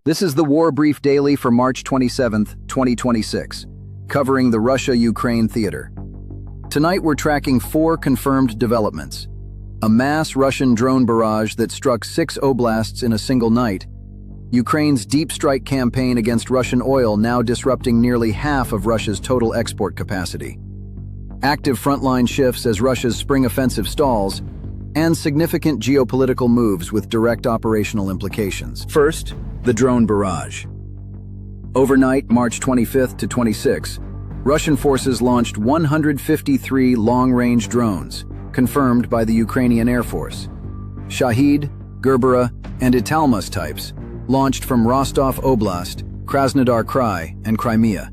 This is the War Brief Daily for March 27, 2026, covering the Russia-Ukraine theater. Tonight we're tracking 4 confirmed developments. A mass Russian drone barrage that struck 6 oblasts in a single night. Ukraine's deep strike campaign against Russian oil now disrupting nearly half of Russia's total export capacity. Active frontline shifts as Russia's spring offensive stalls, and significant geopolitical moves with direct operational implications. First, the drone barrage. Overnight, March 25th to 26, Russian forces launched 153 long-range drones, confirmed by the Ukrainian Air Force. Shahed, Gerbera, and Italmas types, launched from Rostov Oblast, Krasnodar Krai, and Crimea.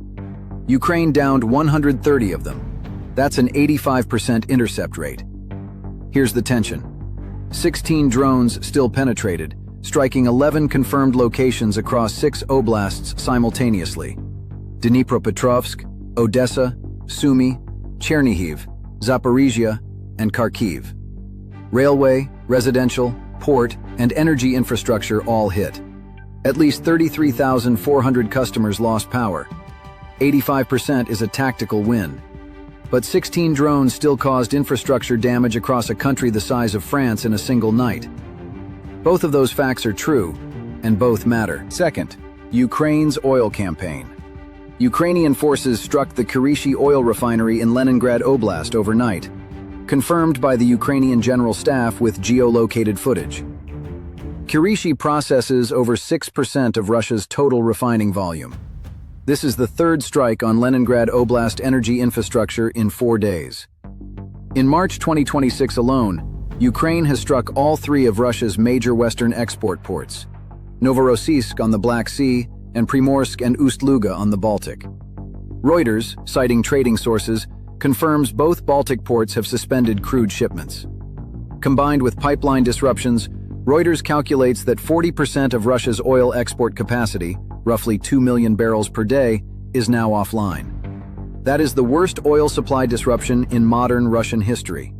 Ukraine downed 130 of them. That's an 85% intercept rate. Here's the tension. 16 drones still penetrated, striking 11 confirmed locations across 6 oblasts simultaneously: Dnipropetrovsk, Odesa, Sumy, Chernihiv, Zaporizhia, and Kharkiv. Railway, residential, port, and energy infrastructure all hit. At least 33,400 customers lost power. 85% is a tactical win. But 16 drones still caused infrastructure damage across a country the size of France in a single night. Both of those facts are true, and both matter. Second, Ukraine's oil campaign. Ukrainian forces struck the Kirishi oil refinery in Leningrad Oblast overnight, confirmed by the Ukrainian General Staff with geolocated footage. Kirishi processes over 6% of Russia's total refining volume. This is the third strike on Leningrad Oblast energy infrastructure in 4 days. In March 2026 alone, Ukraine has struck all 3 of Russia's major western export ports: Novorossiysk on the Black Sea and Primorsk and Ust-Luga on the Baltic. Reuters, citing trading sources, confirms both Baltic ports have suspended crude shipments. Combined with pipeline disruptions, Reuters calculates that 40% of Russia's oil export capacity, roughly 2 million barrels per day, is now offline. That is the worst oil supply disruption in modern Russian history.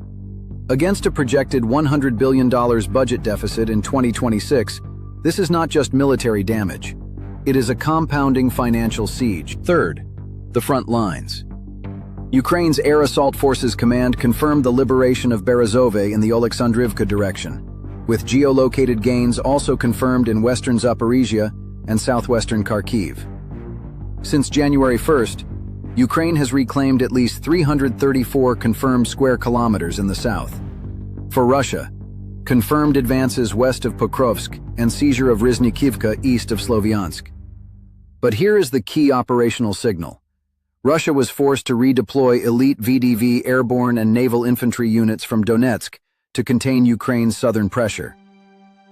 Against a projected $100 billion budget deficit in 2026, this is not just military damage. It is a compounding financial siege. Third, the front lines. Ukraine's Air Assault Forces Command confirmed the liberation of Berezove in the Oleksandrivka direction, with geolocated gains also confirmed in western Zaporizhia and southwestern Kharkiv. Since January 1st, Ukraine has reclaimed at least 334 confirmed square kilometers in the south. For Russia, confirmed advances west of Pokrovsk and seizure of Riznikivka east of Sloviansk. But here is the key operational signal. Russia was forced to redeploy elite VDV airborne and naval infantry units from Donetsk to contain Ukraine's southern pressure.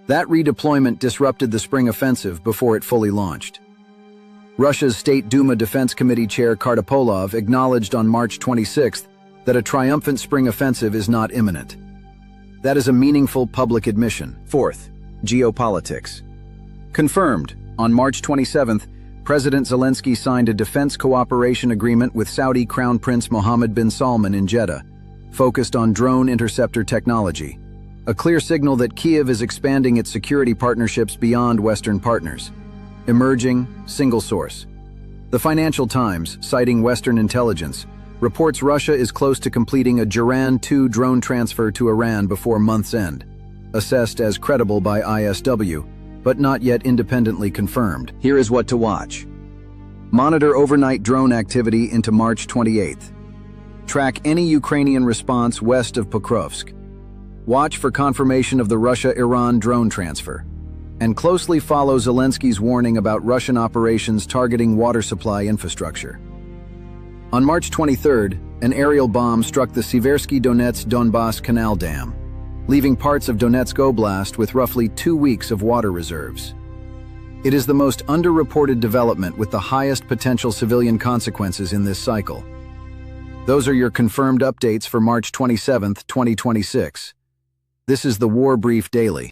That redeployment disrupted the spring offensive before it fully launched. Russia's State Duma Defense Committee Chair Kartapolov acknowledged on March 26th that a triumphant spring offensive is not imminent. That is a meaningful public admission. Fourth, geopolitics. Confirmed, on March 27th, President Zelensky signed a defense cooperation agreement with Saudi Crown Prince Mohammed bin Salman in Jeddah, focused on drone interceptor technology, a clear signal that Kyiv is expanding its security partnerships beyond Western partners. Emerging, single source. The Financial Times, citing Western intelligence, reports Russia is close to completing a Geran-2 drone transfer to Iran before month's end, assessed as credible by ISW, but not yet independently confirmed. Here is what to watch. Monitor overnight drone activity into March 28th. Track any Ukrainian response west of Pokrovsk. Watch for confirmation of the Russia-Iran drone transfer. And closely follow Zelensky's warning about Russian operations targeting water supply infrastructure. On March 23rd, an aerial bomb struck the Seversky Donets-Donbass Canal Dam, leaving parts of Donetsk Oblast with roughly 2 weeks of water reserves. It is the most underreported development with the highest potential civilian consequences in this cycle. Those are your confirmed updates for March 27, 2026. This is the War Brief Daily.